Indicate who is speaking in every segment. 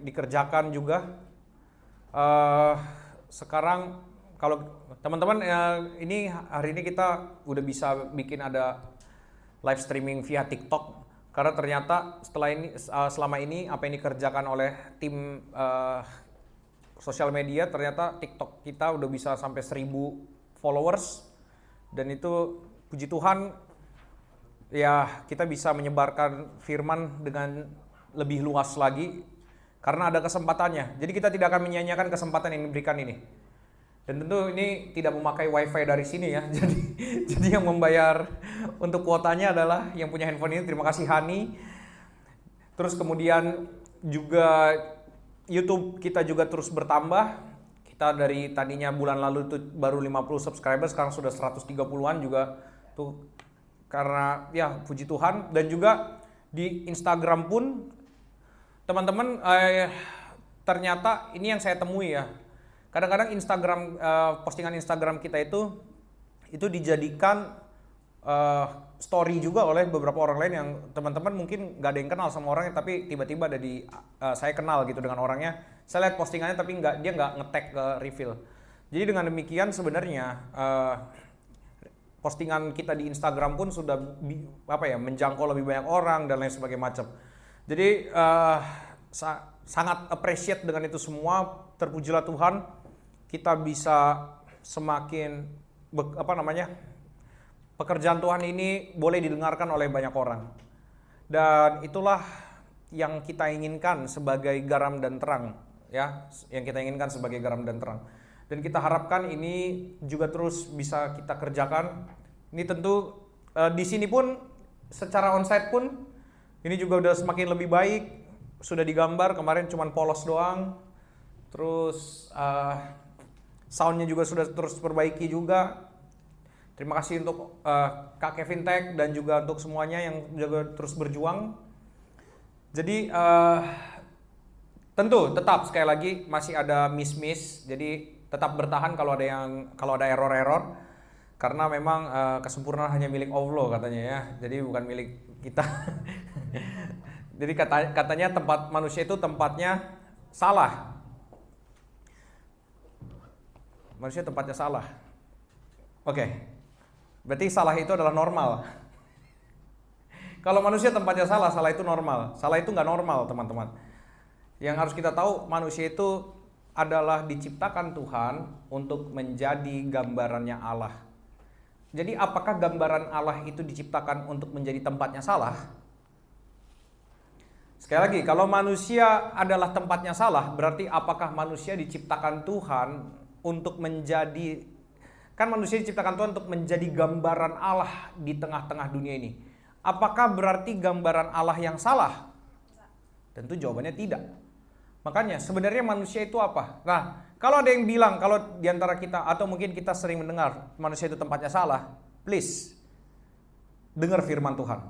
Speaker 1: dikerjakan juga. Sekarang kalau teman-teman ini hari ini kita udah bisa bikin ada live streaming via TikTok karena ternyata selama ini apa yang dikerjakan oleh tim sosial media, ternyata TikTok kita udah bisa sampai 1.000 followers, dan itu puji Tuhan ya, kita bisa menyebarkan firman dengan lebih luas lagi karena ada kesempatannya. Jadi kita tidak akan menyia-nyiakan kesempatan yang diberikan ini. Dan tentu ini tidak memakai wifi dari sini ya. Jadi yang membayar untuk kuotanya adalah yang punya handphone ini. Terima kasih Hani. Terus kemudian juga YouTube kita juga terus bertambah. Kita dari tadinya bulan lalu itu baru 50 subscriber, sekarang sudah 130-an juga tuh, karena ya puji Tuhan. Dan juga di Instagram pun teman-teman, ternyata ini yang saya temui ya. Kadang-kadang Instagram, postingan Instagram kita itu dijadikan story juga oleh beberapa orang lain yang teman-teman mungkin nggak ada yang kenal sama orangnya, tapi tiba-tiba ada di saya kenal gitu dengan orangnya. Saya lihat postingannya tapi dia nggak nge-tag ke reveal. Jadi dengan demikian sebenarnya postingan kita di Instagram pun sudah menjangkau lebih banyak orang dan lain sebagainya macam. Jadi sangat appreciate dengan itu semua. Terpujilah Tuhan, kita bisa semakin pekerjaan Tuhan ini boleh didengarkan oleh banyak orang. Dan itulah yang kita inginkan sebagai garam dan terang, ya, yang kita inginkan sebagai garam dan terang. Dan kita harapkan ini juga terus bisa kita kerjakan. Ini tentu di sini pun secara onsite pun ini juga udah semakin lebih baik. Sudah digambar, kemarin cuman polos doang. Terus soundnya juga sudah terus perbaiki juga. Terima kasih untuk Kak Kevin Tech dan juga untuk semuanya yang juga terus berjuang. Jadi tentu tetap sekali lagi masih ada miss. Jadi tetap bertahan kalau ada error-error. Karena memang kesempurnaan hanya milik Allah katanya ya. Jadi bukan milik kita. Jadi katanya tempat manusia itu tempatnya salah. Manusia tempatnya salah. Oke. Berarti salah itu adalah normal. Kalau manusia tempatnya salah itu normal. Salah itu nggak normal, teman-teman. Yang harus kita tahu, manusia itu adalah diciptakan Tuhan untuk menjadi gambarannya Allah. Jadi apakah gambaran Allah itu diciptakan untuk menjadi tempatnya salah? Sekali lagi, kalau manusia adalah tempatnya salah, berarti apakah manusia diciptakan Tuhan untuk menjadi, kan manusia diciptakan Tuhan untuk menjadi gambaran Allah di tengah-tengah dunia ini. Apakah berarti gambaran Allah yang salah? Tentu jawabannya tidak. Makanya sebenarnya manusia itu apa? Nah, kalau ada yang bilang, kalau diantara kita, atau mungkin kita sering mendengar manusia itu tempatnya salah, please, dengar firman Tuhan.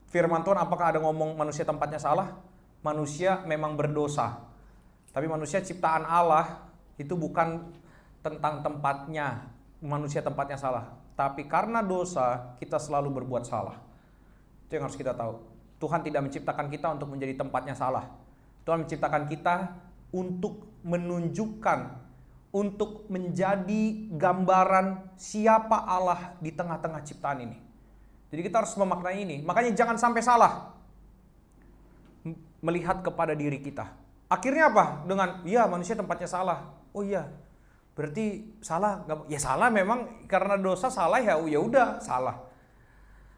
Speaker 1: Firman Tuhan apakah ada ngomong manusia tempatnya salah? Manusia memang berdosa. Tapi manusia ciptaan Allah itu bukan tentang tempatnya, manusia tempatnya salah. Tapi karena dosa, kita selalu berbuat salah. Itu yang harus kita tahu. Tuhan tidak menciptakan kita untuk menjadi tempatnya salah. Tuhan menciptakan kita untuk menunjukkan, untuk menjadi gambaran siapa Allah di tengah-tengah ciptaan ini. Jadi kita harus memaknai ini. Makanya jangan sampai salah melihat kepada diri kita. Akhirnya apa? Dengan ya manusia tempatnya salah. Oh iya, berarti salah? Ya salah memang karena dosa salah ya udah salah.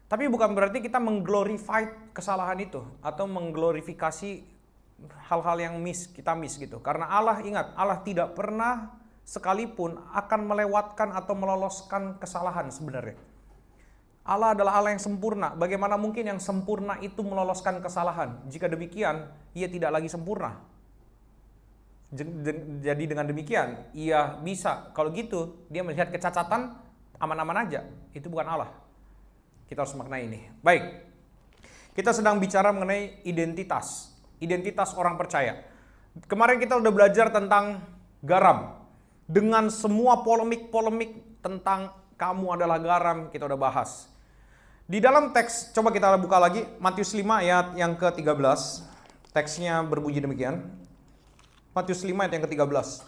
Speaker 1: Tapi bukan berarti kita mengglorify kesalahan itu atau mengglorifikasi hal-hal yang kita miss gitu. Karena Allah, ingat, Allah tidak pernah sekalipun akan melewatkan atau meloloskan kesalahan sebenarnya. Allah adalah Allah yang sempurna. Bagaimana mungkin yang sempurna itu meloloskan kesalahan? Jika demikian, ia tidak lagi sempurna. Jadi dengan demikian, ia bisa. Kalau gitu, dia melihat kecacatan, aman-aman aja. Itu bukan Allah. Kita harus maknai ini. Baik, kita sedang bicara mengenai identitas. Identitas orang percaya. Kemarin kita udah belajar tentang garam. Dengan semua polemik-polemik tentang kamu adalah garam, kita udah bahas. Di dalam teks, coba kita buka lagi, Matius 5 ayat yang ke-13. Teksnya berbunyi demikian. Matius 5 ayat yang ke-13.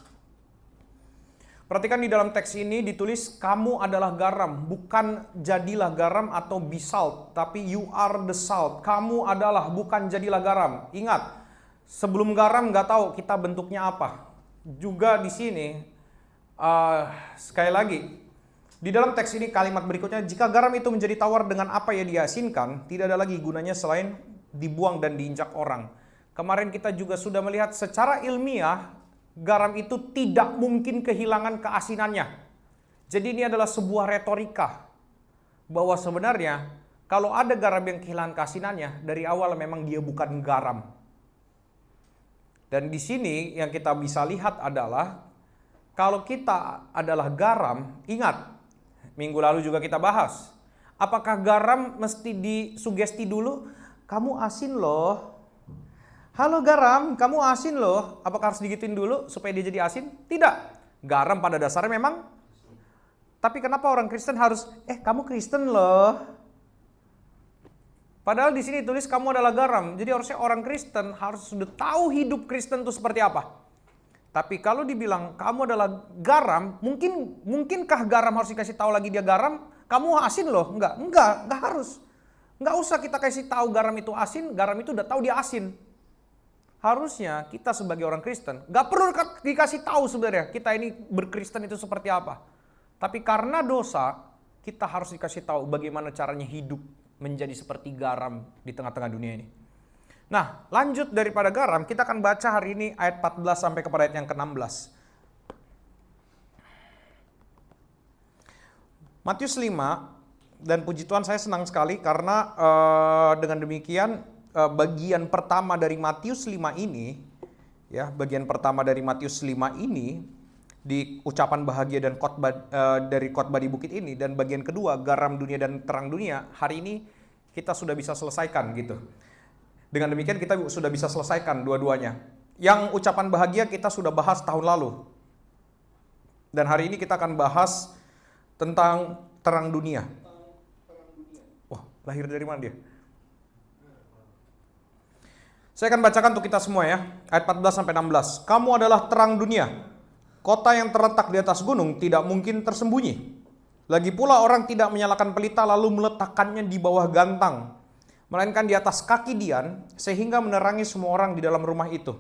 Speaker 1: Perhatikan di dalam teks ini ditulis, kamu adalah garam, bukan jadilah garam atau be salt, tapi you are the salt. Kamu adalah, bukan jadilah garam. Ingat, sebelum garam nggak tahu kita bentuknya apa. Juga di sini, sekali lagi, di dalam teks ini kalimat berikutnya, jika garam itu menjadi tawar dengan apa yang diasinkan, tidak ada lagi gunanya selain dibuang dan diinjak orang. Kemarin kita juga sudah melihat secara ilmiah, garam itu tidak mungkin kehilangan keasinannya. Jadi ini adalah sebuah retorika bahwa sebenarnya kalau ada garam yang kehilangan keasinannya, dari awal memang dia bukan garam. Dan di sini yang kita bisa lihat adalah kalau kita adalah garam, ingat minggu lalu juga kita bahas, apakah garam mesti disugesti dulu? Kamu asin loh. Halo garam, kamu asin loh. Apakah harus digituin dulu supaya dia jadi asin? Tidak. Garam pada dasarnya memang. Tapi kenapa orang Kristen harus, kamu Kristen loh. Padahal di sini tulis kamu adalah garam. Jadi harusnya orang Kristen harus sudah tahu hidup Kristen itu seperti apa. Tapi kalau dibilang kamu adalah garam, mungkinkah garam harus dikasih tahu lagi dia garam? Kamu asin loh. Enggak harus. Enggak usah kita kasih tahu garam itu asin, garam itu udah tahu dia asin. Harusnya kita sebagai orang Kristen gak perlu dikasih tahu sebenarnya kita ini berkristen itu seperti apa. Tapi karena dosa, kita harus dikasih tahu bagaimana caranya hidup menjadi seperti garam di tengah-tengah dunia ini. Nah, lanjut daripada garam, kita akan baca hari ini ayat 14 sampai kepada ayat yang ke-16. Matius 5, dan puji Tuhan saya senang sekali karena dengan demikian bagian pertama dari Matius 5 ini, ya, bagian pertama dari Matius 5 ini di ucapan bahagia dan khotbah dari khotbah di bukit ini, dan bagian kedua garam dunia dan terang dunia, hari ini kita sudah bisa selesaikan gitu. Dengan demikian kita sudah bisa selesaikan dua-duanya. Yang ucapan bahagia kita sudah bahas tahun lalu. Dan hari ini kita akan bahas tentang terang dunia. Wah, lahir dari mana dia? Saya akan bacakan untuk kita semua ya, ayat 14 sampai 16. Kamu adalah terang dunia. Kota yang terletak di atas gunung tidak mungkin tersembunyi. Lagi pula orang tidak menyalakan pelita lalu meletakkannya di bawah gantang, melainkan di atas kaki dian, sehingga menerangi semua orang di dalam rumah itu.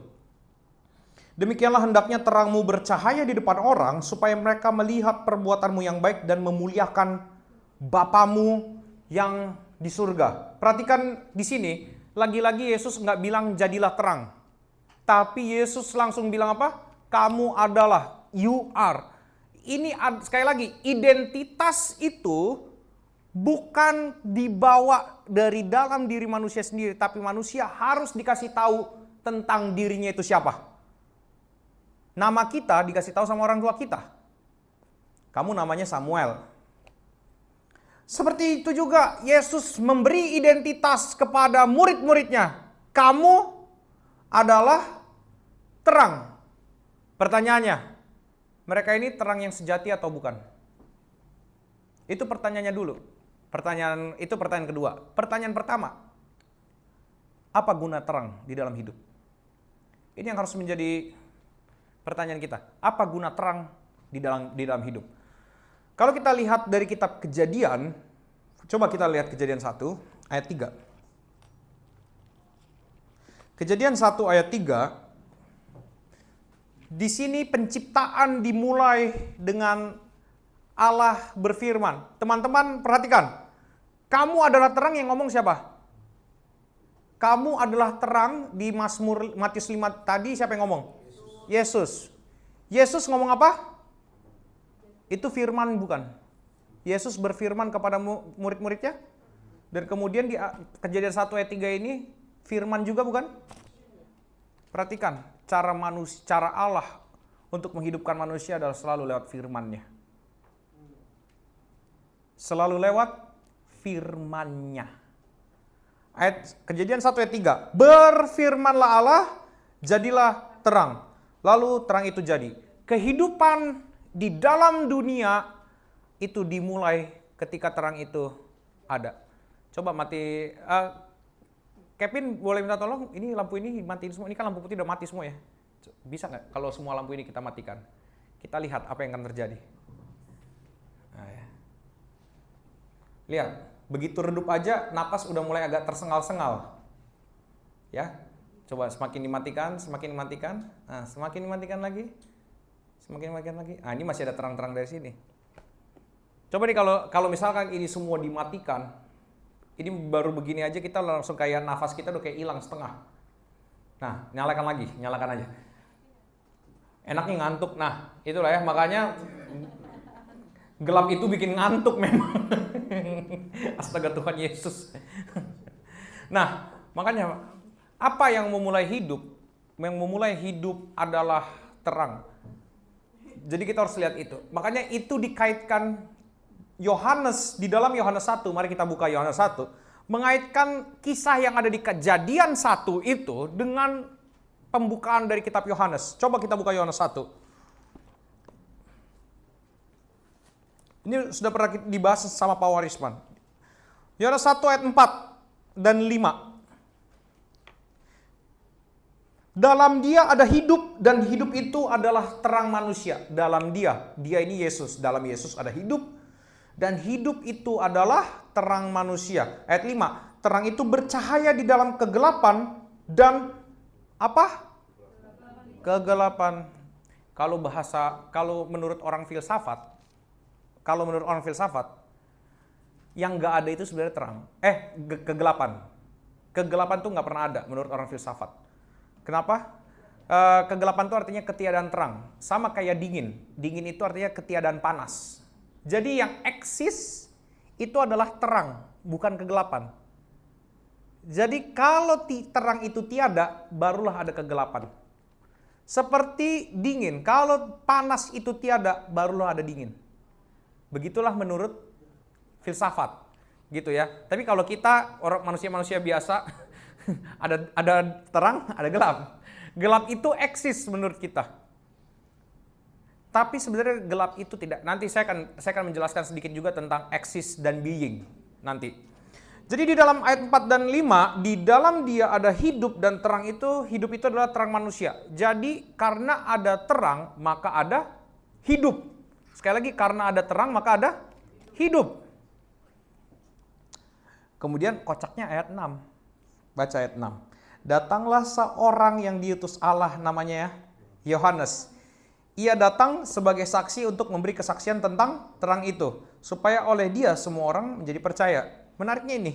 Speaker 1: Demikianlah hendaknya terangmu bercahaya di depan orang, supaya mereka melihat perbuatanmu yang baik dan memuliakan Bapamu yang di surga. Perhatikan di sini. Lagi-lagi Yesus nggak bilang jadilah terang. Tapi Yesus langsung bilang apa? Kamu adalah, you are. Ini sekali lagi, identitas itu bukan dibawa dari dalam diri manusia sendiri. Tapi manusia harus dikasih tahu tentang dirinya itu siapa. Nama kita dikasih tahu sama orang tua kita. Kamu namanya Samuel. Seperti itu juga Yesus memberi identitas kepada murid-muridnya. Kamu adalah terang. Pertanyaannya, mereka ini terang yang sejati atau bukan? Itu pertanyaannya dulu. Pertanyaan kedua. Pertanyaan pertama, apa guna terang di dalam hidup? Ini yang harus menjadi pertanyaan kita. Apa guna terang di dalam hidup? Kalau kita lihat dari kitab Kejadian, coba kita lihat Kejadian 1 ayat 3. Kejadian 1 ayat 3, di sini penciptaan dimulai dengan Allah berfirman. Teman-teman perhatikan, kamu adalah terang yang ngomong siapa? Kamu adalah terang di Mazmur Matius 5 tadi siapa yang ngomong? Yesus. Yesus ngomong apa? Itu firman bukan? Yesus berfirman kepada murid-muridnya. Dan kemudian di Kejadian 1 ayat 3 ini firman juga bukan? Perhatikan, cara Allah untuk menghidupkan manusia adalah selalu lewat firman-Nya. Selalu lewat firman-Nya. Ayat Kejadian 1 ayat 3. Berfirmanlah Allah, jadilah terang. Lalu terang itu jadi. Kehidupan di dalam dunia itu dimulai ketika terang itu ada. Coba Kevin boleh minta tolong, ini lampu ini matiin semua, ini kan lampu putih udah mati semua ya. Bisa nggak kalau semua lampu ini kita matikan? Kita lihat apa yang akan terjadi. Nah, ya. Lihat, begitu redup aja, napas udah mulai agak tersengal-sengal. Ya, coba semakin dimatikan, nah, semakin dimatikan lagi, Ah, ini masih ada terang-terang dari sini. Coba nih kalau misalkan ini semua dimatikan, ini baru begini aja kita langsung kayak nafas kita udah kayak hilang setengah. Nah, nyalakan aja. Enaknya ngantuk. Nah, itulah ya, makanya gelap itu bikin ngantuk memang. Astaga Tuhan Yesus. Nah, makanya apa yang memulai hidup? Yang memulai hidup adalah terang. Jadi kita harus lihat itu. Makanya itu dikaitkan Yohanes, di dalam Yohanes 1, mari kita buka Yohanes 1, mengaitkan kisah yang ada di Kejadian 1 itu dengan pembukaan dari kitab Yohanes. Coba kita buka Yohanes 1. Ini sudah pernah dibahas sama Pak Warisman. Yohanes 1 ayat 4 dan 5. Dalam dia ada hidup dan hidup itu adalah terang manusia. Dalam dia ini Yesus. Dalam Yesus ada hidup dan hidup itu adalah terang manusia. Ayat 5. Terang itu bercahaya di dalam kegelapan dan apa? Kegelapan. Kalau menurut orang filsafat, yang nggak ada itu sebenarnya terang. Kegelapan. Kegelapan tuh nggak pernah ada menurut orang filsafat. Kenapa? Kegelapan itu artinya ketiadaan terang. Sama kayak dingin. Dingin itu artinya ketiadaan panas. Jadi yang eksis itu adalah terang, bukan kegelapan. Jadi kalau terang itu tiada, barulah ada kegelapan. Seperti dingin, kalau panas itu tiada, barulah ada dingin. Begitulah menurut filsafat, gitu ya. Tapi kalau kita orang manusia-manusia biasa, ada terang, ada gelap. Gelap itu eksis menurut kita. Tapi sebenarnya gelap itu tidak. Nanti saya akan menjelaskan sedikit juga tentang eksis dan being nanti. Jadi di dalam ayat 4 dan 5, di dalam dia ada hidup dan terang itu, hidup itu adalah terang manusia. Jadi karena ada terang, maka ada hidup. Sekali lagi, karena ada terang, maka ada hidup. Kemudian kocaknya ayat 6. Baca ayat 6. Datanglah seorang yang diutus Allah, namanya Yohanes. Ia datang sebagai saksi untuk memberi kesaksian tentang terang itu, supaya oleh dia semua orang menjadi percaya. Menariknya ini,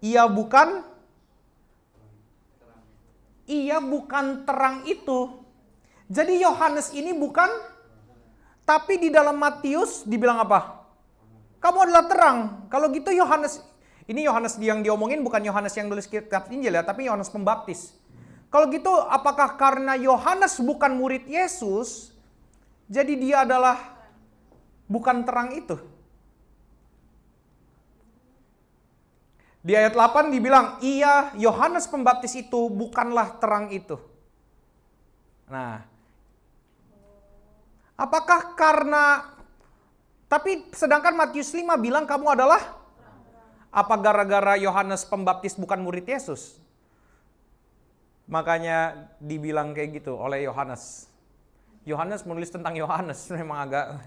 Speaker 1: ia bukan terang itu. Jadi Yohanes ini bukan, tapi di dalam Matius dibilang apa? Kamu adalah terang. Kalau gitu Yohanes, ini Yohanes yang diomongin bukan Yohanes yang nulis kitab Injil ya, tapi Yohanes Pembaptis. Kalau gitu apakah karena Yohanes bukan murid Yesus, jadi dia adalah bukan terang itu? Di ayat 8 dibilang, iya Yohanes Pembaptis itu bukanlah terang itu. Nah, apakah karena, tapi sedangkan Matius 5 bilang kamu adalah, apa gara-gara Yohanes Pembaptis bukan murid Yesus? Makanya dibilang kayak gitu oleh Yohanes. Yohanes menulis tentang Yohanes, memang agak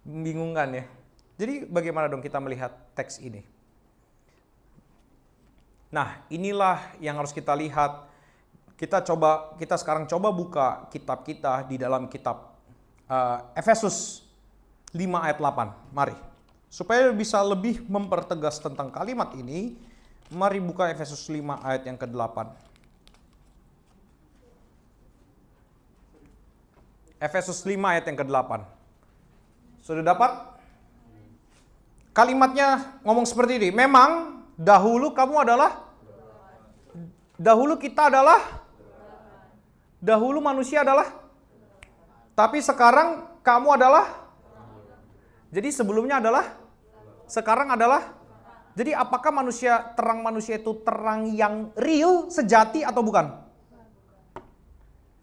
Speaker 1: membingungkan ya. Jadi bagaimana dong kita melihat teks ini? Nah, inilah yang harus kita lihat. Kita sekarang coba buka kitab kita di dalam kitab Efesus 5 ayat 8. Mari. Supaya bisa lebih mempertegas tentang kalimat ini, mari buka Efesus 5 ayat yang ke-8. Efesus 5 ayat yang ke-8. Sudah dapat? Kalimatnya ngomong seperti ini. Memang dahulu dahulu manusia adalah, tapi sekarang kamu adalah, jadi sebelumnya adalah, sekarang adalah. Jadi apakah terang manusia itu terang yang real, sejati atau bukan?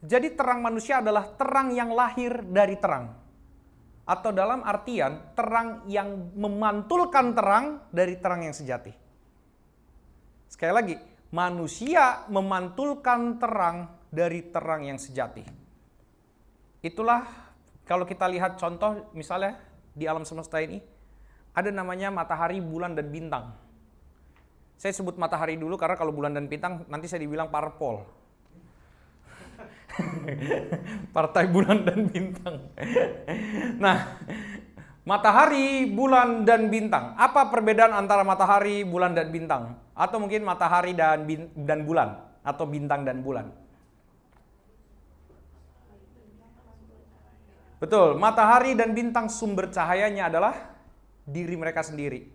Speaker 1: Jadi terang manusia adalah terang yang lahir dari terang. Atau dalam artian terang yang memantulkan terang dari terang yang sejati. Sekali lagi, manusia memantulkan terang dari terang yang sejati. Itulah kalau kita lihat contoh misalnya di alam semesta ini, ada namanya matahari, bulan, dan bintang. Saya sebut matahari dulu karena kalau bulan dan bintang nanti saya dibilang parpol. Partai bulan dan bintang. Nah, matahari, bulan, dan bintang. Apa perbedaan antara matahari, bulan, dan bintang? Atau mungkin matahari dan bulan, atau bintang dan bulan? Betul, matahari dan bintang sumber cahayanya adalah diri mereka sendiri.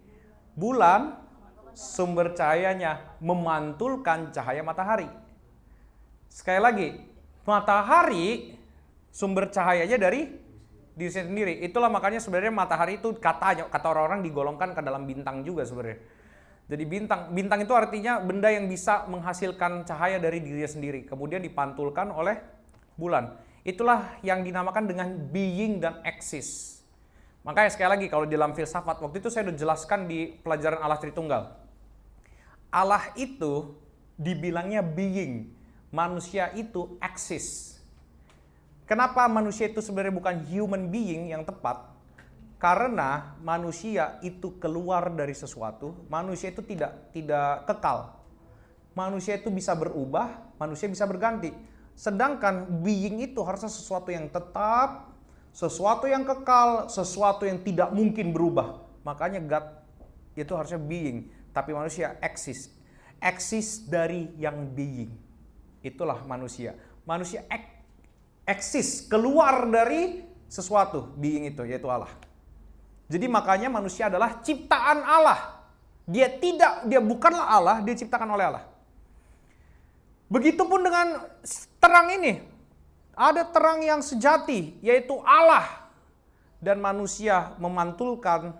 Speaker 1: Bulan, sumber cahayanya memantulkan cahaya matahari. Sekali lagi, matahari sumber cahayanya dari diri sendiri. Itulah makanya sebenarnya matahari itu kata orang-orang digolongkan ke dalam bintang juga sebenarnya. Jadi bintang itu artinya benda yang bisa menghasilkan cahaya dari dirinya sendiri, kemudian dipantulkan oleh bulan. Itulah yang dinamakan dengan being dan exist. Makanya sekali lagi kalau di dalam filsafat, waktu itu saya sudah jelaskan di pelajaran Allah Tritunggal. Allah itu dibilangnya being, manusia itu exist. Kenapa manusia itu sebenarnya bukan human being yang tepat? Karena manusia itu keluar dari sesuatu, manusia itu tidak kekal. Manusia itu bisa berubah, manusia bisa berganti. Sedangkan being itu harusnya sesuatu yang tetap, sesuatu yang kekal, sesuatu yang tidak mungkin berubah. Makanya God itu harusnya being, tapi manusia exist. Exist dari yang being. Itulah manusia. Manusia exist, keluar dari sesuatu, being itu, yaitu Allah. Jadi makanya manusia adalah ciptaan Allah. Dia bukanlah Allah, dia diciptakan oleh Allah. Begitupun dengan terang ini. Ada terang yang sejati, yaitu Allah. Dan manusia memantulkan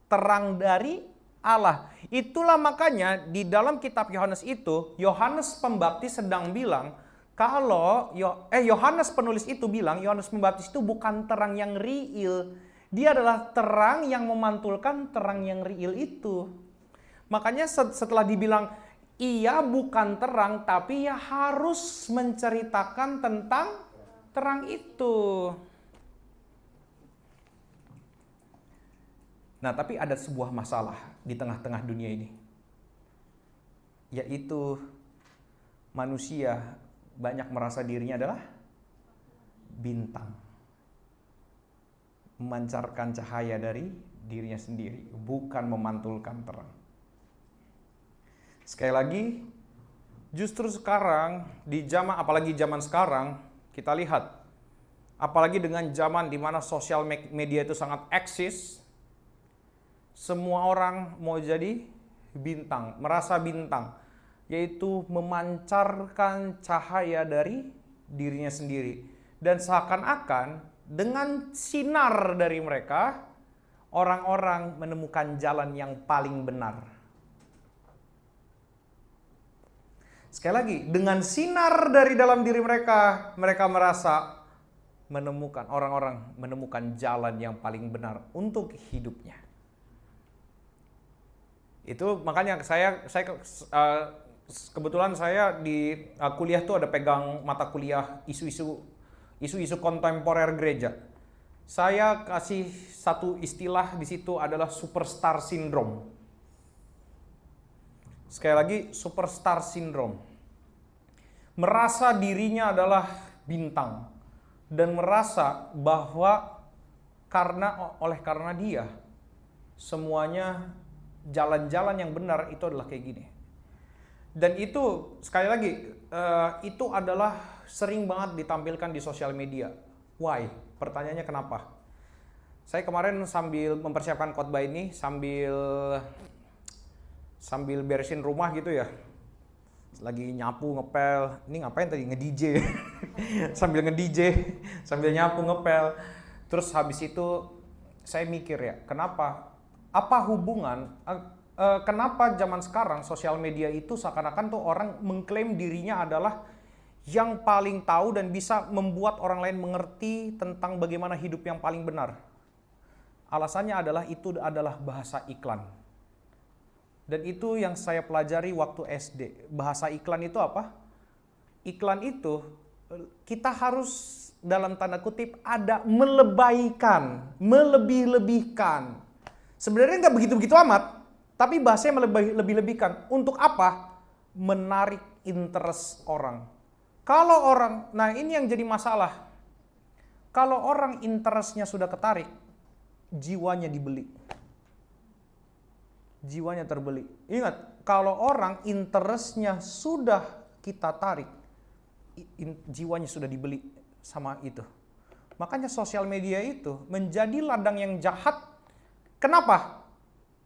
Speaker 1: terang dari Allah. Itulah makanya di dalam kitab Yohanes itu, Yohanes Pembaptis sedang bilang, kalau Yohanes penulis itu bilang, Yohanes Pembaptis itu bukan terang yang real. Dia adalah terang yang memantulkan terang yang real itu. Makanya setelah dibilang, ia bukan terang, tapi ia harus menceritakan tentang terang itu. Nah, tapi ada sebuah masalah di tengah-tengah dunia ini. Yaitu manusia banyak merasa dirinya adalah bintang. Memancarkan cahaya dari dirinya sendiri, bukan memantulkan terang. Sekali lagi, justru sekarang apalagi zaman sekarang, kita lihat, apalagi dengan zaman di mana sosial media itu sangat eksis, semua orang mau jadi bintang, merasa bintang, yaitu memancarkan cahaya dari dirinya sendiri. Dan seakan-akan dengan sinar dari mereka, orang-orang menemukan jalan yang paling benar. Sekali lagi, dengan sinar dari dalam diri mereka, mereka merasa orang-orang menemukan jalan yang paling benar untuk hidupnya. Itu makanya saya kebetulan saya di kuliah tuh ada pegang mata kuliah isu-isu kontemporer gereja. Saya kasih satu istilah di situ adalah superstar syndrome. Sekali lagi, superstar syndrome. Merasa dirinya adalah bintang dan merasa bahwa karena dia semuanya jalan-jalan yang benar itu adalah kayak gini. Dan itu sekali lagi itu adalah sering banget ditampilkan di sosial media. Why? Pertanyaannya kenapa? Saya kemarin sambil mempersiapkan khotbah ini, sambil beresin rumah gitu ya. Lagi nyapu, ngepel. Ini ngapain tadi? Nge-DJ. Sambil nge-DJ, sambil nyapu, ngepel. Terus habis itu saya mikir ya, kenapa? Apa hubungan? Kenapa zaman sekarang sosial media itu seakan-akan tuh orang mengklaim dirinya adalah yang paling tahu dan bisa membuat orang lain mengerti tentang bagaimana hidup yang paling benar? Alasannya adalah itu adalah bahasa iklan. Dan itu yang saya pelajari waktu SD. Bahasa iklan itu apa? Iklan itu kita harus dalam tanda kutip ada melebaikan, melebih-lebihkan. Sebenarnya nggak begitu-begitu amat, tapi bahasanya lebih-lebihkan. Untuk apa? Menarik interest orang. Kalau orang, nah ini yang jadi masalah. Kalau orang interestnya sudah ketarik, jiwanya dibeli. Jiwanya terbeli. Ingat, kalau orang interestnya sudah kita tarik, jiwanya sudah dibeli sama itu. Makanya sosial media itu menjadi ladang yang jahat. Kenapa?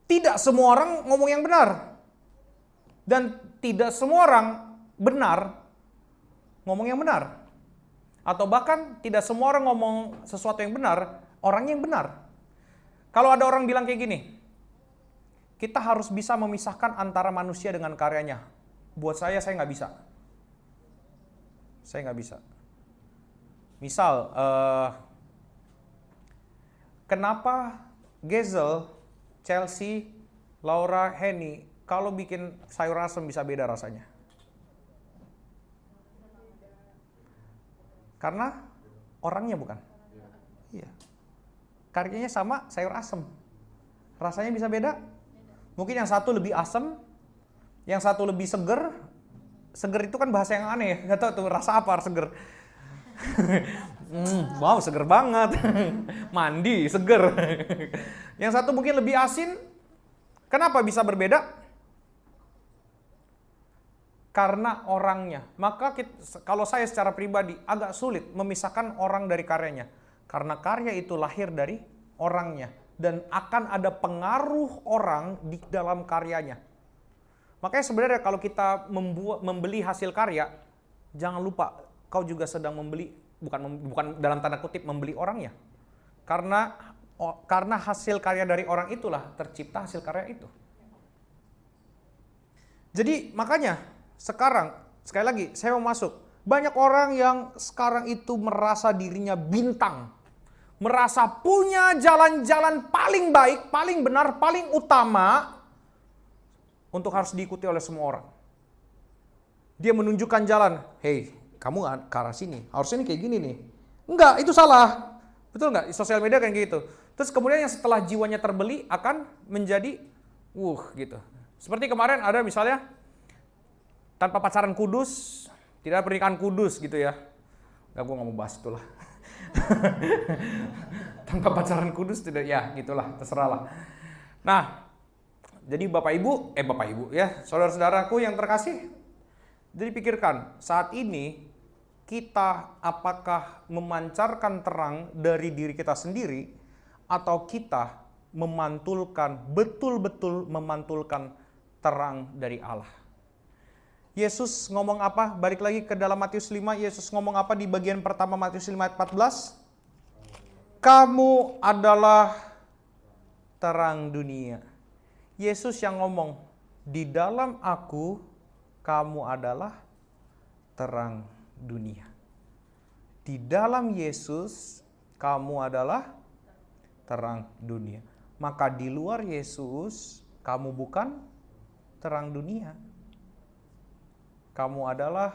Speaker 1: Tidak semua orang ngomong yang benar. Dan tidak semua orang benar ngomong yang benar. Atau bahkan tidak semua orang ngomong sesuatu yang benar, orang yang benar. Kalau ada orang bilang kayak gini, kita harus bisa memisahkan antara manusia dengan karyanya. Buat saya nggak bisa. Saya nggak bisa. Misal, kenapa Gezel, Chelsea, Laura, Henny, kalau bikin sayur asem bisa beda rasanya? Karena orangnya bukan. Iya. Karyanya sama, sayur asem. Rasanya bisa beda? Mungkin yang satu lebih asam, yang satu lebih seger. Seger itu kan bahasa yang aneh ya, nggak tahu tuh rasa apa seger. Wow, seger banget. Mandi, seger. Yang satu mungkin lebih asin. Kenapa bisa berbeda? Karena orangnya. Maka kalau saya secara pribadi agak sulit memisahkan orang dari karyanya. Karena karya itu lahir dari orangnya. Dan akan ada pengaruh orang di dalam karyanya. Makanya sebenarnya kalau kita membeli hasil karya, jangan lupa kau juga sedang membeli, bukan dalam tanda kutip membeli orangnya. Karena hasil karya dari orang itulah tercipta hasil karya itu. Jadi makanya sekarang, sekali lagi saya mau masuk, banyak orang yang sekarang itu merasa dirinya bintang. Merasa punya jalan-jalan paling baik, paling benar, paling utama untuk harus diikuti oleh semua orang. Dia menunjukkan jalan, hey, kamu ke arah sini, harusnya ini kayak gini nih. Enggak, itu salah. Betul nggak? Di sosial media kan gitu. Terus kemudian yang setelah jiwanya terbeli akan menjadi, gitu. Seperti kemarin ada misalnya, tanpa pacaran kudus, tidak ada pernikahan kudus gitu ya. Nggak, gue nggak mau bahas itulah. Tanpa pacaran kudus tidak, ya gitulah, terserah lah. Nah, jadi Bapak Ibu ya, saudara-saudaraku yang terkasih, jadi pikirkan saat ini kita apakah memancarkan terang dari diri kita sendiri atau kita betul-betul memantulkan terang dari Allah. Yesus ngomong apa? Balik lagi ke dalam Matius 5, Yesus ngomong apa di bagian pertama Matius 5 ayat 14? Kamu adalah terang dunia. Yesus yang ngomong, di dalam aku kamu adalah terang dunia. Di dalam Yesus kamu adalah terang dunia. Maka di luar Yesus kamu bukan terang dunia. Kamu adalah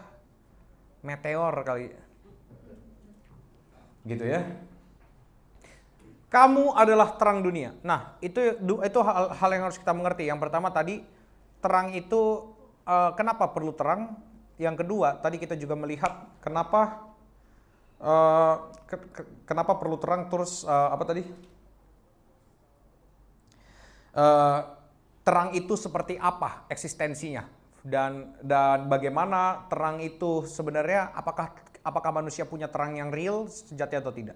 Speaker 1: meteor kali. Gitu ya. Kamu adalah terang dunia. Nah, itu hal yang harus kita mengerti. Yang pertama tadi, terang itu kenapa perlu terang? Yang kedua, tadi kita juga melihat kenapa kenapa perlu terang. Terus apa tadi? Terang itu seperti apa eksistensinya? Dan bagaimana terang itu sebenarnya, apakah manusia punya terang yang real, sejati atau tidak.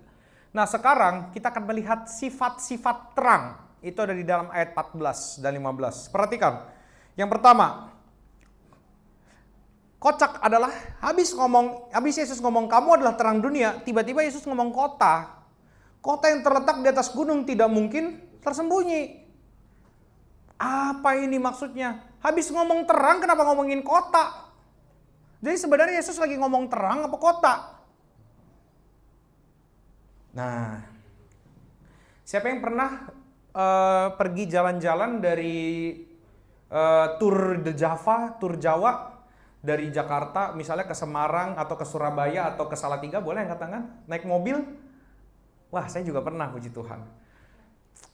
Speaker 1: Nah sekarang kita akan melihat sifat-sifat terang. Itu ada di dalam ayat 14 dan 15. Perhatikan. Yang pertama, kocak adalah habis Yesus ngomong kamu adalah terang dunia, tiba-tiba Yesus ngomong kota. Kota yang terletak di atas gunung tidak mungkin tersembunyi. Apa ini maksudnya? Habis ngomong terang, kenapa ngomongin kota? Jadi sebenarnya Yesus lagi ngomong terang apa kota? Nah, siapa yang pernah pergi jalan-jalan dari Tour de Java, tour Jawa dari Jakarta misalnya ke Semarang atau ke Surabaya atau ke Salatiga, boleh angkat tangan? Naik mobil? Wah, saya juga pernah, puji Tuhan.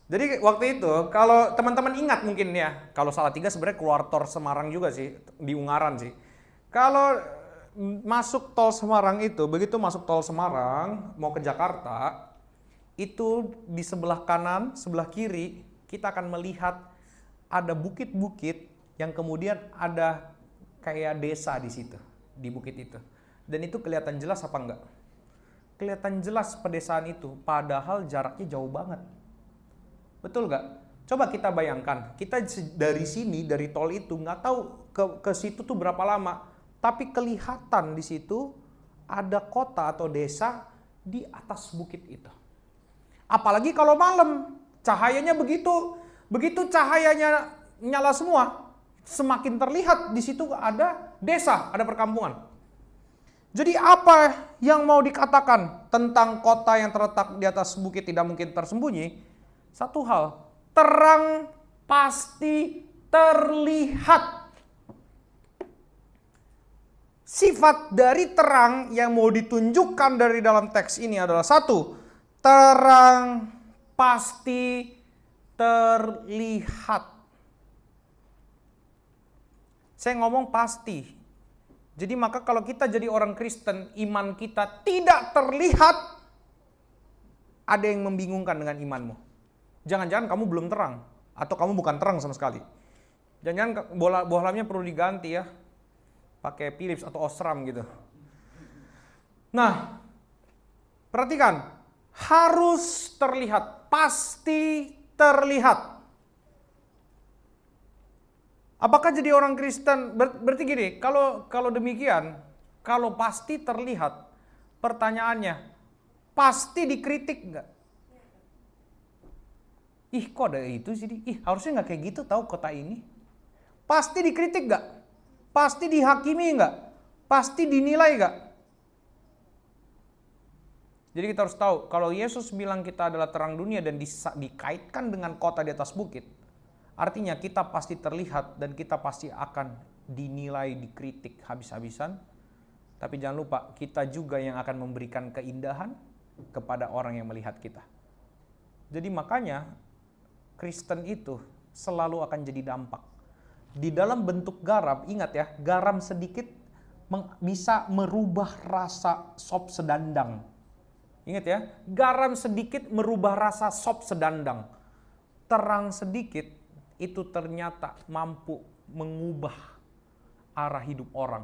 Speaker 1: Jadi waktu itu, kalau teman-teman ingat mungkin ya, kalau Salatiga sebenarnya keluar tol Semarang juga sih, di Ungaran sih. Kalau masuk tol Semarang itu, begitu masuk tol Semarang, mau ke Jakarta, itu di sebelah kanan, sebelah kiri, kita akan melihat ada bukit-bukit yang kemudian ada kayak desa di situ, di bukit itu. Dan itu kelihatan jelas apa enggak? Kelihatan jelas pedesaan itu, padahal jaraknya jauh banget. Betul nggak? Coba kita bayangkan, kita dari sini, dari tol itu, nggak tahu ke situ tuh berapa lama. Tapi kelihatan di situ ada kota atau desa di atas bukit itu. Apalagi kalau malam, cahayanya begitu cahayanya nyala semua, semakin terlihat di situ ada desa, ada perkampungan. Jadi apa yang mau dikatakan tentang kota yang terletak di atas bukit tidak mungkin tersembunyi? Satu hal, terang pasti terlihat. Sifat dari terang yang mau ditunjukkan dari dalam teks ini adalah satu, terang pasti terlihat. Saya ngomong pasti. Jadi maka kalau kita jadi orang Kristen, iman kita tidak terlihat, ada yang membingungkan dengan imanmu. Jangan-jangan kamu belum terang, atau kamu bukan terang sama sekali. Jangan-jangan bohlamnya perlu diganti ya, pakai Philips atau Osram gitu. Nah, perhatikan, harus terlihat, pasti terlihat. Apakah jadi orang Kristen, berarti gini, kalau demikian, kalau pasti terlihat, pertanyaannya, pasti dikritik nggak? Ih, kok ada itu sih? Harusnya nggak kayak gitu tahu kota ini. Pasti dikritik nggak? Pasti dihakimi nggak? Pasti dinilai nggak? Jadi kita harus tahu, kalau Yesus bilang kita adalah terang dunia dan dikaitkan dengan kota di atas bukit, artinya kita pasti terlihat dan kita pasti akan dinilai, dikritik habis-habisan. Tapi jangan lupa, kita juga yang akan memberikan keindahan kepada orang yang melihat kita. Jadi makanya, Kristen itu selalu akan jadi dampak. Di dalam bentuk garam, ingat ya, garam sedikit bisa merubah rasa sop sedandang. Ingat ya, garam sedikit merubah rasa sop sedandang. Terang sedikit itu ternyata mampu mengubah arah hidup orang.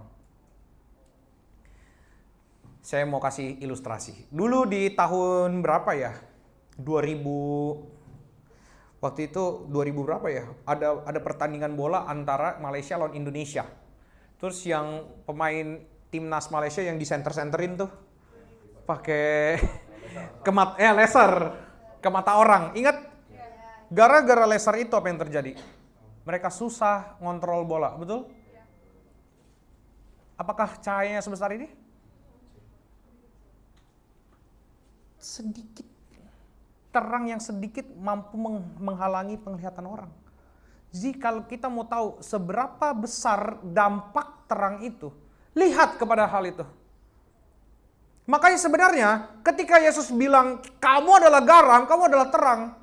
Speaker 1: Saya mau kasih ilustrasi. Dulu di tahun berapa ya? 2000 Waktu itu 2000 berapa ya? Ada pertandingan bola antara Malaysia lawan Indonesia. Terus yang pemain timnas Malaysia yang di center-centerin tuh pakai laser ke mata orang. Ingat? Gara-gara laser itu apa yang terjadi? Mereka susah ngontrol bola, betul? Apakah cahayanya sebesar ini? Sedikit. Terang yang sedikit mampu menghalangi penglihatan orang. Jadi kalau kita mau tahu seberapa besar dampak terang itu, lihat kepada hal itu. Makanya sebenarnya ketika Yesus bilang kamu adalah garam, kamu adalah terang,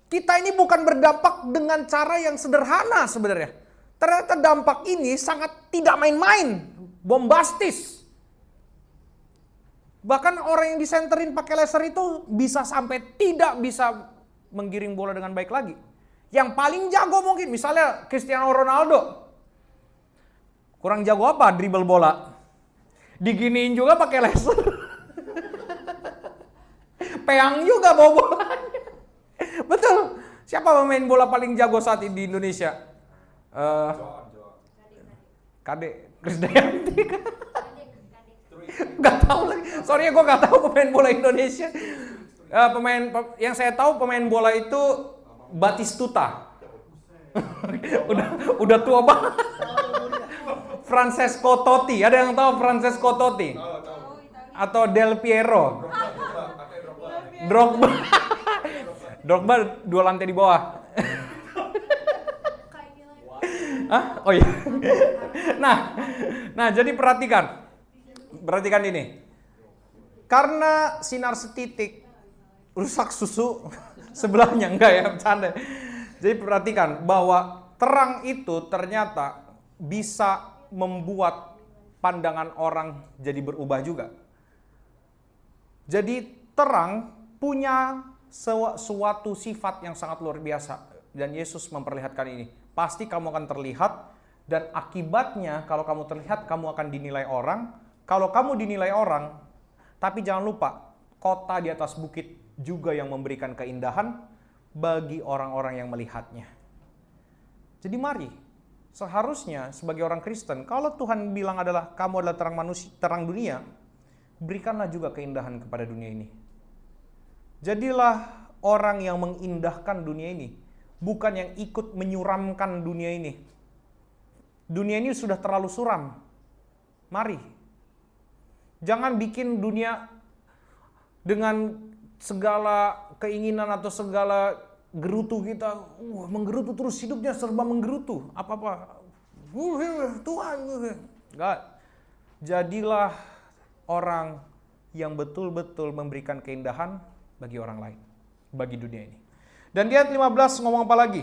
Speaker 1: kita ini bukan berdampak dengan cara yang sederhana sebenarnya. Ternyata dampak ini sangat tidak main-main, bombastis. Bahkan orang yang disenterin pakai laser itu bisa sampai tidak bisa menggiring bola dengan baik lagi. Yang paling jago mungkin, misalnya Cristiano Ronaldo. Kurang jago apa? Dribble bola. Diginiin juga pakai laser. Peang juga bawa bolanya. Betul. Siapa pemain bola paling jago saat ini di Indonesia? Kade, Krisdayanti. Gak tahu lagi. Sorry ya, gue gak tahu pemain bola Indonesia. Yang saya tahu pemain bola itu Batistuta. udah tua banget. Francesco Totti. Ada yang tahu Francesco Totti? Atau Del Piero? Drogba. Drogba 2 lantai di bawah. Hah? Oh iya. Nah, jadi perhatikan ini. Karena sinar setitik rusak susu sebelahnya, enggak ya, bercanda. Jadi perhatikan bahwa terang itu ternyata bisa membuat pandangan orang jadi berubah juga. Jadi terang punya suatu sifat yang sangat luar biasa, dan Yesus memperlihatkan ini. Pasti kamu akan terlihat, dan akibatnya kalau kamu terlihat kamu akan dinilai orang. Kalau kamu dinilai orang, tapi jangan lupa kota di atas bukit juga yang memberikan keindahan bagi orang-orang yang melihatnya. Jadi mari, seharusnya sebagai orang Kristen, kalau Tuhan bilang adalah kamu adalah terang manusia, terang dunia, berikanlah juga keindahan kepada dunia ini. Jadilah orang yang mengindahkan dunia ini, bukan yang ikut menyuramkan dunia ini. Dunia ini sudah terlalu suram. Mari. Jangan bikin dunia dengan segala keinginan atau segala gerutu kita, menggerutu terus, hidupnya serba menggerutu. Apa-apa. Tuhan. Enggak. Jadilah orang yang betul-betul memberikan keindahan bagi orang lain, bagi dunia ini. Dan di ayat 15 ngomong apa lagi?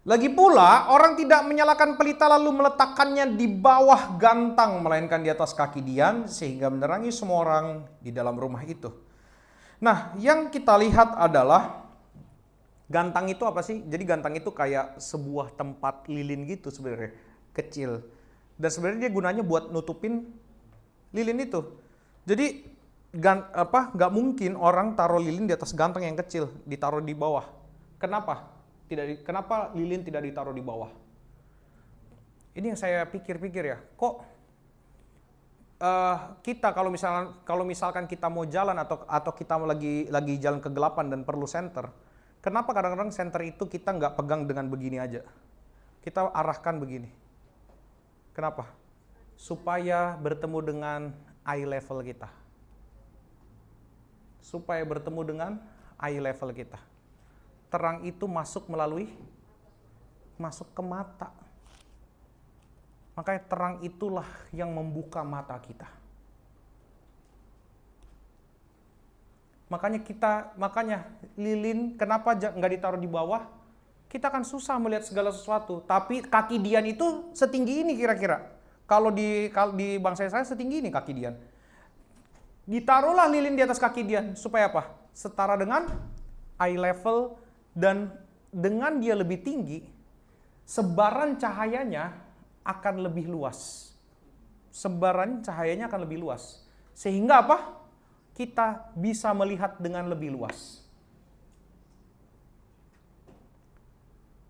Speaker 1: Lagi pula, orang tidak menyalakan pelita lalu meletakkannya di bawah gantang, melainkan di atas kaki Dian, sehingga menerangi semua orang di dalam rumah itu. Nah, yang kita lihat adalah gantang itu apa sih? Jadi gantang itu kayak sebuah tempat lilin gitu sebenarnya, kecil. Dan sebenarnya dia gunanya buat nutupin lilin itu. Jadi nggak mungkin orang taruh lilin di atas gantang yang kecil, ditaruh di bawah. Kenapa? Kenapa lilin tidak ditaruh di bawah? Ini yang saya pikir-pikir ya. Kok kita kalau misalkan kita mau jalan atau kita lagi jalan kegelapan dan perlu senter, kenapa kadang-kadang senter itu kita nggak pegang dengan begini aja? Kita arahkan begini. Kenapa? Supaya bertemu dengan eye level kita. Supaya bertemu dengan eye level kita. Terang itu masuk ke mata. Makanya terang itulah yang membuka mata kita. Makanya lilin kenapa nggak ditaruh di bawah? Kita akan susah melihat segala sesuatu. Tapi kaki Dian itu setinggi ini kira-kira. Kalau di bangsa saya setinggi ini kaki Dian. Ditaruhlah lilin di atas kaki Dian supaya apa? Setara dengan eye level, dan dengan dia lebih tinggi, sebaran cahayanya akan lebih luas. Sebaran cahayanya akan lebih luas. Sehingga apa? Kita bisa melihat dengan lebih luas.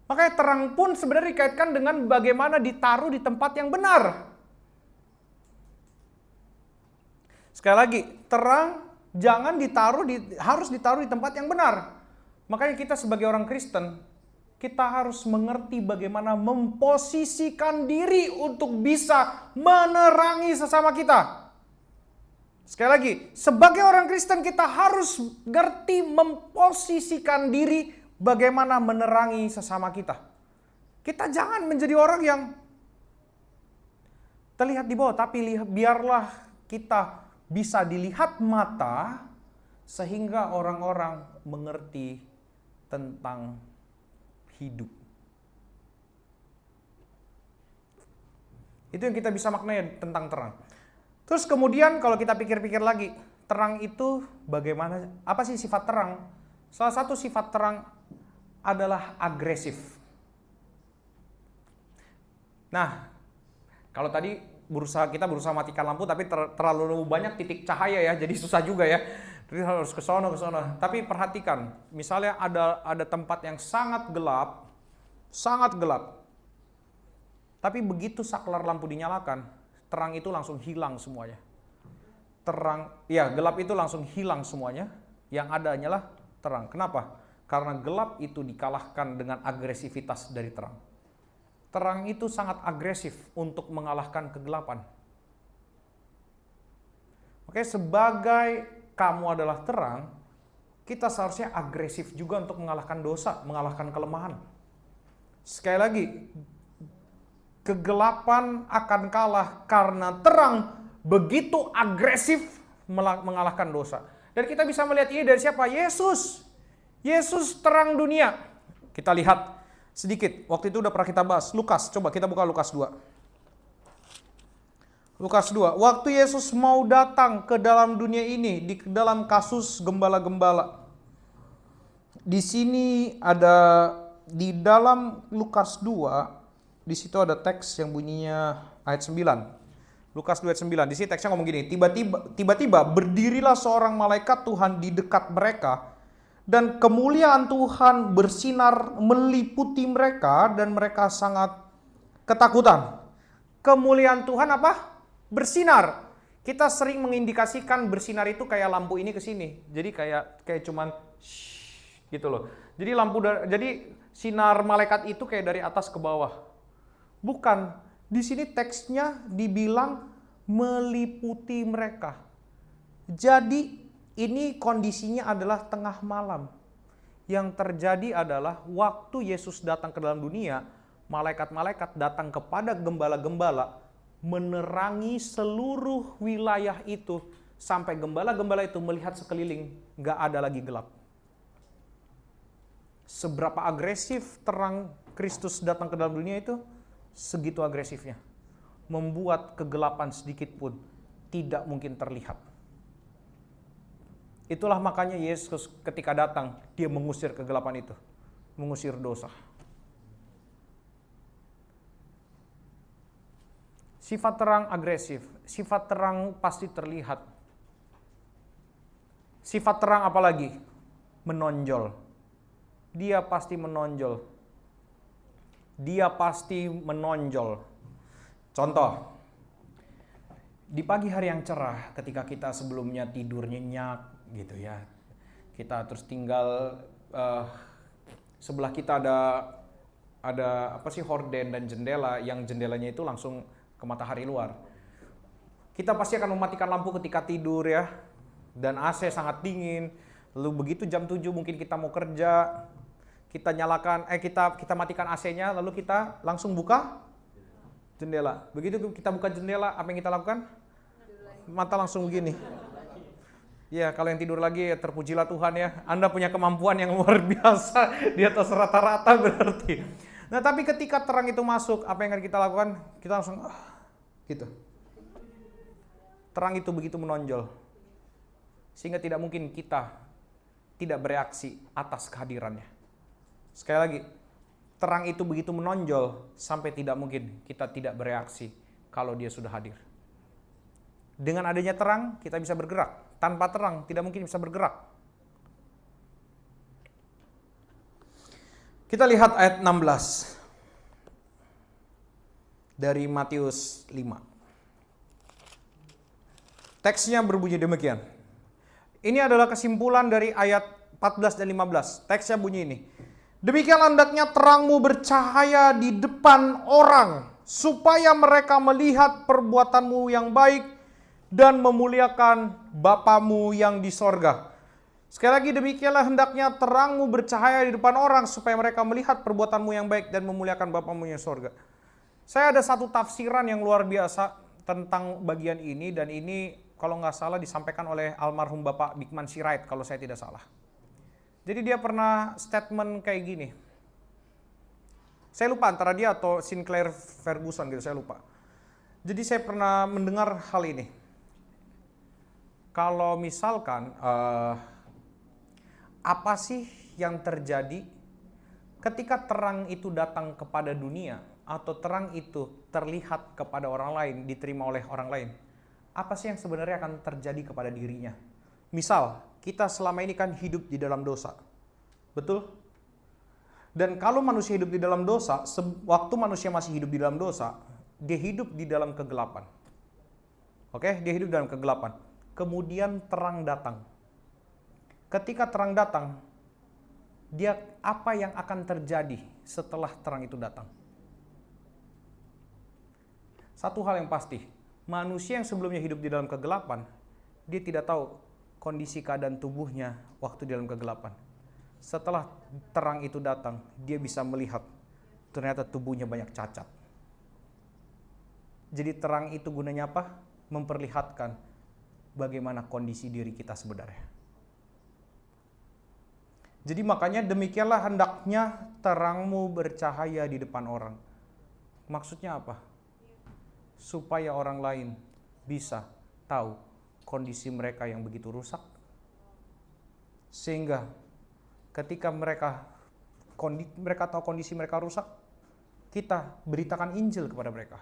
Speaker 1: Makanya terang pun sebenarnya dikaitkan dengan bagaimana ditaruh di tempat yang benar. Sekali lagi, terang harus ditaruh di tempat yang benar. Makanya kita sebagai orang Kristen, kita harus mengerti bagaimana memposisikan diri untuk bisa menerangi sesama kita. Sekali lagi, sebagai orang Kristen kita harus ngerti memposisikan diri bagaimana menerangi sesama kita. Kita jangan menjadi orang yang terlihat di bawah, tapi biarlah kita bisa dilihat mata sehingga orang-orang mengerti tentang hidup. Itu yang kita bisa maknai tentang terang. Terus kemudian kalau kita pikir-pikir lagi, terang itu bagaimana? Apa sih sifat terang? Salah satu sifat terang adalah agresif. Nah, kalau tadi kita berusaha matikan lampu, tapi terlalu banyak titik cahaya ya, jadi susah juga ya. Jadi harus ke sono. Tapi perhatikan, misalnya ada tempat yang sangat gelap, tapi begitu saklar lampu dinyalakan, terang itu langsung hilang semuanya. Gelap itu langsung hilang semuanya. Yang ada hanyalah terang. Kenapa? Karena gelap itu dikalahkan dengan agresivitas dari terang. Terang itu sangat agresif untuk mengalahkan kegelapan. Oke, sebagai kamu adalah terang, kita seharusnya agresif juga untuk mengalahkan dosa, mengalahkan kelemahan. Sekali lagi, kegelapan akan kalah karena terang begitu agresif mengalahkan dosa. Dan kita bisa melihat ini dari siapa? Yesus. Yesus terang dunia. Kita lihat sedikit. Waktu itu udah pernah kita bahas. Lukas, coba kita buka Lukas 2. Lukas 2. Waktu Yesus mau datang ke dalam dunia ini, di dalam kasus gembala-gembala. Di sini ada, di dalam Lukas 2, di situ ada teks yang bunyinya ayat 9. Lukas 2 ayat 9. Di sini teksnya ngomong gini, tiba-tiba berdirilah seorang malaikat Tuhan di dekat mereka, dan kemuliaan Tuhan bersinar meliputi mereka, dan mereka sangat ketakutan. Kemuliaan Tuhan apa? Bersinar. Kita sering mengindikasikan bersinar itu kayak lampu ini ke sini. Jadi kayak cuman gitu loh. Jadi jadi sinar malaikat itu kayak dari atas ke bawah. Bukan. Di sini teksnya dibilang meliputi mereka. Jadi ini kondisinya adalah tengah malam. Yang terjadi adalah waktu Yesus datang ke dalam dunia, malaikat-malaikat datang kepada gembala-gembala, menerangi seluruh wilayah itu, sampai gembala-gembala itu melihat sekeliling, gak ada lagi gelap. Seberapa agresif terang Kristus datang ke dalam dunia itu, segitu agresifnya. Membuat kegelapan sedikit pun tidak mungkin terlihat. Itulah makanya Yesus ketika datang, dia mengusir kegelapan itu. Mengusir dosa. Sifat terang agresif, sifat terang pasti terlihat. Sifat terang apa lagi? Menonjol. Dia pasti menonjol. Dia pasti menonjol. Contoh, di pagi hari yang cerah, ketika kita sebelumnya tidur nyenyak, gitu ya, kita terus tinggal sebelah kita ada apa sih, horden dan jendela, yang jendelanya itu langsung ke matahari luar. Kita pasti akan mematikan lampu ketika tidur ya, dan AC sangat dingin. Lalu begitu jam 7 mungkin kita mau kerja, kita nyalakan, kita matikan AC-nya, lalu kita langsung buka jendela. Begitu kita buka jendela, apa yang kita lakukan? Mata langsung begini. Ya, kalau yang tidur lagi, ya terpujilah Tuhan ya. Anda punya kemampuan yang luar biasa, di atas rata-rata berarti. Nah, tapi ketika terang itu masuk, apa yang akan kita lakukan? Kita langsung, gitu. Terang itu begitu menonjol. Sehingga tidak mungkin kita tidak bereaksi atas kehadirannya. Sekali lagi, terang itu begitu menonjol sampai tidak mungkin kita tidak bereaksi kalau dia sudah hadir. Dengan adanya terang, kita bisa bergerak. Tanpa terang, tidak mungkin bisa bergerak. Kita lihat ayat 16 dari Matius 5. Teksnya berbunyi demikian. Ini adalah kesimpulan dari ayat 14 dan 15. Teksnya bunyi ini. Demikian hendaknya terangmu bercahaya di depan orang, supaya mereka melihat perbuatanmu yang baik dan memuliakan Bapamu yang di sorga. Sekali lagi, demikianlah hendaknya terangmu bercahaya di depan orang, supaya mereka melihat perbuatanmu yang baik dan memuliakan Bapamu yang di sorga. Saya ada satu tafsiran yang luar biasa tentang bagian ini, dan ini kalau nggak salah disampaikan oleh almarhum Bapak Bikman Sirait, kalau saya tidak salah. Jadi dia pernah statement kayak gini. Saya lupa antara dia atau Sinclair Ferguson gitu, saya lupa. Jadi saya pernah mendengar hal ini. Kalau misalkan, apa sih yang terjadi ketika terang itu datang kepada dunia, atau terang itu terlihat kepada orang lain, diterima oleh orang lain? Apa sih yang sebenarnya akan terjadi kepada dirinya? Misal, kita selama ini kan hidup di dalam dosa. Betul? Dan kalau manusia hidup di dalam dosa, waktu manusia masih hidup di dalam dosa, dia hidup di dalam kegelapan. Oke, dia hidup dalam kegelapan. Kemudian terang datang. Ketika terang datang, apa yang akan terjadi setelah terang itu datang? Satu hal yang pasti, manusia yang sebelumnya hidup di dalam kegelapan, dia tidak tahu kondisi keadaan tubuhnya waktu di dalam kegelapan. Setelah terang itu datang, dia bisa melihat ternyata tubuhnya banyak cacat. Jadi terang itu gunanya apa? Memperlihatkan bagaimana kondisi diri kita sebenarnya. Jadi makanya demikianlah hendaknya terangmu bercahaya di depan orang. Maksudnya apa? Supaya orang lain bisa tahu kondisi mereka yang begitu rusak. Sehingga ketika mereka tahu kondisi mereka rusak, kita beritakan Injil kepada mereka.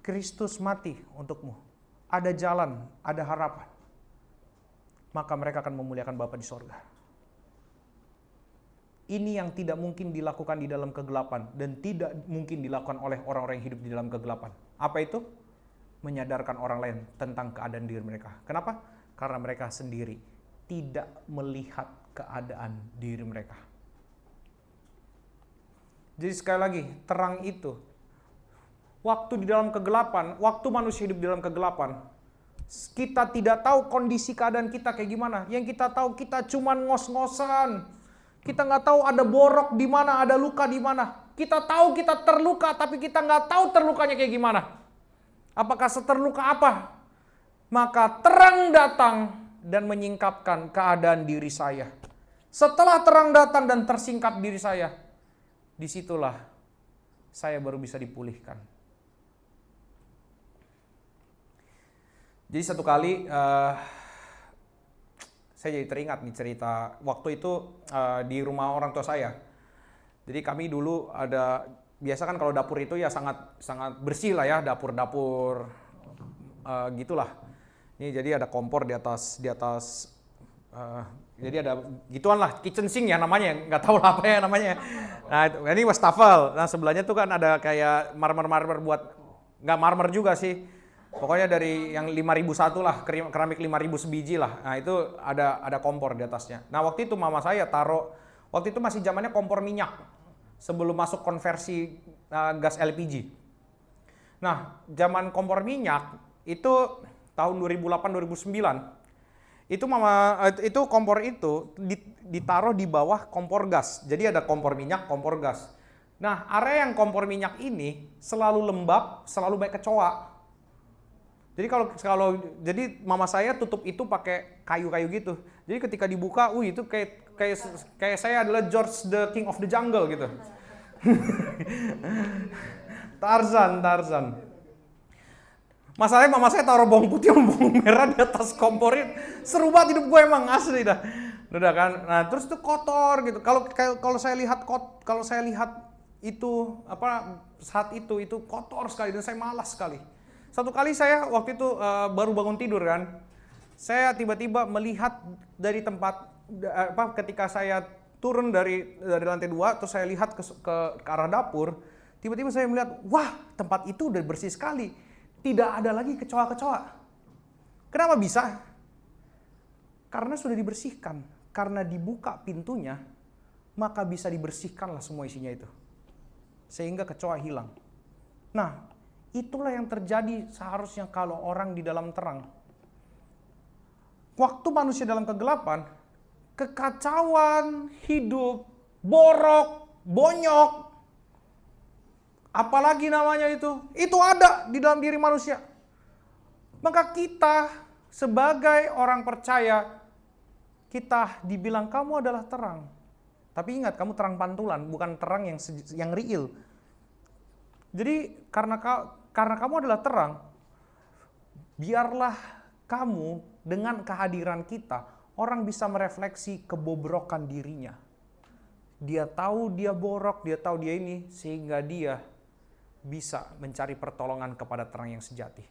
Speaker 1: Kristus mati untukmu. Ada jalan, ada harapan. Maka mereka akan memuliakan Bapa di sorga. Ini yang tidak mungkin dilakukan di dalam kegelapan dan tidak mungkin dilakukan oleh orang-orang yang hidup di dalam kegelapan. Apa itu? Menyadarkan orang lain tentang keadaan diri mereka. Kenapa? Karena mereka sendiri tidak melihat keadaan diri mereka. Jadi sekali lagi, terang itu, waktu di dalam kegelapan, waktu manusia hidup di dalam kegelapan, kita tidak tahu kondisi keadaan kita kayak gimana. Yang kita tahu, kita cuman ngos-ngosan. Kita nggak tahu ada borok di mana, ada luka di mana. Kita tahu kita terluka, tapi kita nggak tahu terlukanya kayak gimana. Apakah seterluka apa? Maka terang datang dan menyingkapkan keadaan diri saya. Setelah terang datang dan tersingkap diri saya, disitulah saya baru bisa dipulihkan. Jadi satu kali saya jadi teringat nih cerita waktu itu di rumah orang tua saya. Jadi kami dulu ada, biasa kan kalau dapur itu ya sangat bersih lah ya, dapur gitulah. Ini jadi ada kompor di atas jadi ada gituan lah, kitchen sink ya namanya, nggak tahu lah apa ya namanya. Nah ini wastafel. Nah sebelahnya tuh kan ada kayak marmer buat, nggak marmer juga sih. Pokoknya dari yang 5.001 lah, keramik 5.000 sebiji lah. Nah itu ada kompor di atasnya. Nah waktu itu mama saya taruh, waktu itu masih zamannya kompor minyak. Sebelum masuk konversi gas LPG. Nah zaman kompor minyak, itu tahun 2008-2009. Itu kompor itu ditaruh di bawah kompor gas. Jadi ada kompor minyak, kompor gas. Nah area yang kompor minyak ini selalu lembab, selalu banyak kecoa. Jadi jadi mama saya tutup itu pakai kayu-kayu gitu. Jadi ketika dibuka, itu kayak saya adalah George the King of the Jungle gitu. Tarzan. Masalahnya mama saya taruh bawang putih sama bawang merah di atas komporin. Seru banget hidup gue emang, asli dah. Udah kan. Nah, terus itu kotor gitu. Kalau saya lihat itu saat itu kotor sekali dan saya malas sekali. Satu kali saya waktu itu baru bangun tidur kan, saya tiba-tiba melihat dari tempat ketika saya turun dari lantai 2, terus saya lihat ke arah dapur, tiba-tiba saya melihat, wah tempat itu udah bersih sekali, tidak ada lagi kecoa-kecoa. Kenapa bisa? Karena sudah dibersihkan, karena dibuka pintunya, maka bisa dibersihkanlah semua isinya itu, sehingga kecoa hilang. Nah, itulah yang terjadi seharusnya kalau orang di dalam terang. Waktu manusia dalam kegelapan, kekacauan hidup, borok, bonyok, apalagi namanya itu ada di dalam diri manusia. Maka kita sebagai orang percaya, kita dibilang kamu adalah terang. Tapi ingat, kamu terang pantulan, bukan terang yang real. Jadi karena kamu adalah terang, biarlah kamu dengan kehadiran kita, orang bisa merefleksi kebobrokan dirinya. Dia tahu dia borok, dia tahu dia ini, sehingga dia bisa mencari pertolongan kepada terang yang sejati.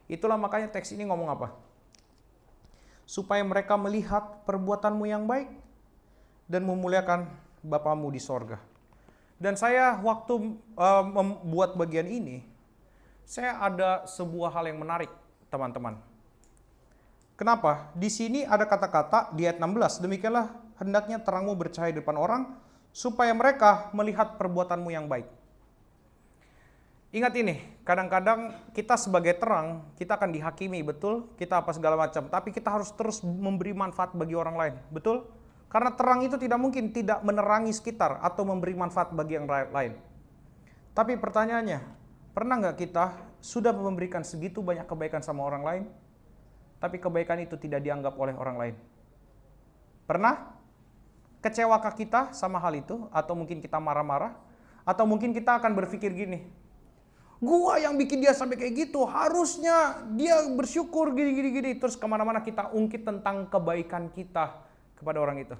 Speaker 1: Itulah makanya teks ini ngomong apa? Supaya mereka melihat perbuatanmu yang baik dan memuliakan Bapamu di sorga. Dan saya waktu membuat bagian ini, saya ada sebuah hal yang menarik, teman-teman. Kenapa? Di sini ada kata-kata di ayat 16, demikianlah hendaknya terangmu bercahaya di depan orang, supaya mereka melihat perbuatanmu yang baik. Ingat ini, kadang-kadang kita sebagai terang, kita akan dihakimi, betul? Kita apa segala macam, tapi kita harus terus memberi manfaat bagi orang lain, betul? Karena terang itu tidak mungkin tidak menerangi sekitar atau memberi manfaat bagi yang lain. Tapi pertanyaannya, pernah nggak kita sudah memberikan segitu banyak kebaikan sama orang lain, tapi kebaikan itu tidak dianggap oleh orang lain? Pernah? Kecewakah kita sama hal itu? Atau mungkin kita marah-marah? Atau mungkin kita akan berpikir gini, gua yang bikin dia sampai kayak gitu, harusnya dia bersyukur gini. Terus kemana-mana kita ungkit tentang kebaikan kita kepada orang itu.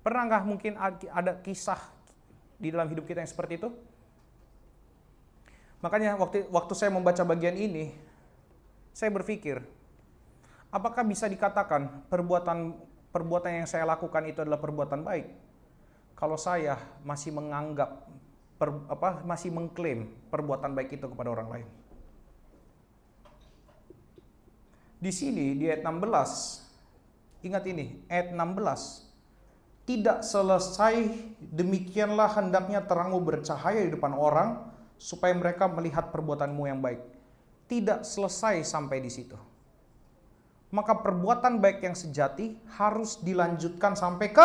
Speaker 1: Pernah nggak mungkin ada kisah di dalam hidup kita yang seperti itu? Makanya waktu saya membaca bagian ini, saya berpikir, apakah bisa dikatakan perbuatan yang saya lakukan itu adalah perbuatan baik? Kalau saya masih menganggap, masih mengklaim perbuatan baik itu kepada orang lain. Di sini, di ayat 16, ingat ini, ayat 16, tidak selesai demikianlah hendaknya terangmu bercahaya di depan orang, supaya mereka melihat perbuatanmu yang baik. Tidak selesai sampai di situ. Maka perbuatan baik yang sejati harus dilanjutkan sampai ke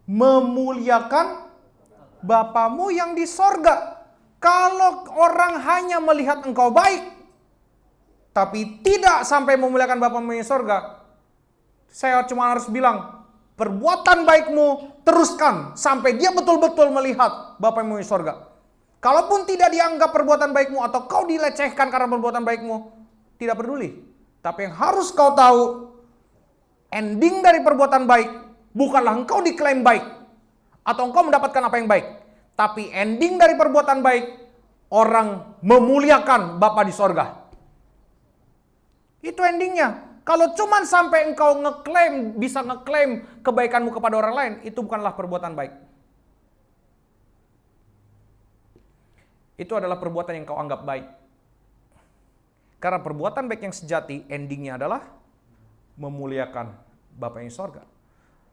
Speaker 1: memuliakan Bapamu yang di sorga. Kalau orang hanya melihat engkau baik, tapi tidak sampai memuliakan Bapamu yang di sorga, saya cuma harus bilang, perbuatan baikmu teruskan sampai dia betul-betul melihat Bapamu yang di sorga. Kalaupun tidak dianggap perbuatan baikmu atau kau dilecehkan karena perbuatan baikmu, tidak peduli. Tapi yang harus kau tahu, ending dari perbuatan baik bukanlah engkau diklaim baik atau engkau mendapatkan apa yang baik. Tapi ending dari perbuatan baik, orang memuliakan Bapa di sorga. Itu endingnya. Kalau cuman sampai engkau bisa ngeklaim kebaikanmu kepada orang lain, itu bukanlah perbuatan baik. Itu adalah perbuatan yang kau anggap baik. Karena perbuatan baik yang sejati, endingnya adalah memuliakan Bapa yang di sorga.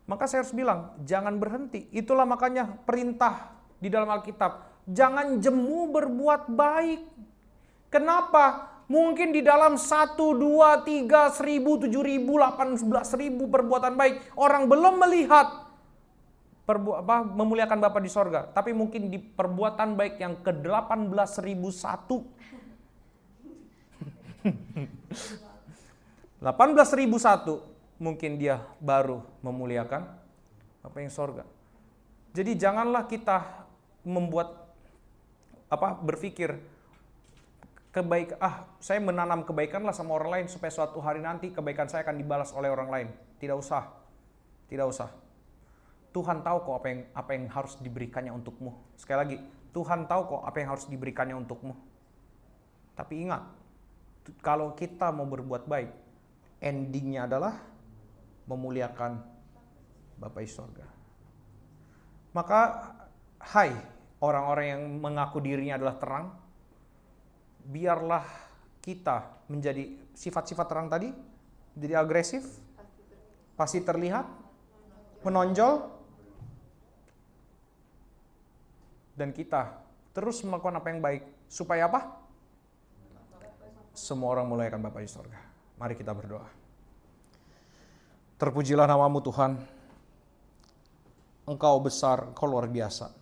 Speaker 1: Maka saya harus bilang, jangan berhenti. Itulah makanya perintah di dalam Alkitab. Jangan jemu berbuat baik. Kenapa? Mungkin di dalam 1, 2, 3, 1000, 7000, 18.000 perbuatan baik, orang belum melihat memuliakan Bapa di sorga. Tapi mungkin di perbuatan baik yang ke 18.001, 18.001, mungkin dia baru memuliakan Bapa yang sorga. Jadi janganlah kita berpikir saya menanam kebaikanlah sama orang lain supaya suatu hari nanti kebaikan saya akan dibalas oleh orang lain. Tidak usah. Tuhan tahu kok apa yang harus diberikannya untukmu. Sekali lagi, Tuhan tahu kok apa yang harus diberikannya untukmu. Tapi ingat, kalau kita mau berbuat baik, endingnya adalah memuliakan Bapa di sorga. Maka, hai orang-orang yang mengaku dirinya adalah terang, biarlah kita menjadi sifat-sifat terang tadi, jadi agresif, pasti terlihat, menonjol, dan kita terus melakukan apa yang baik. Supaya apa? Semua orang memuliakan Bapa di sorga. Mari kita berdoa. Terpujilah namamu Tuhan. Engkau besar, Engkau luar biasa.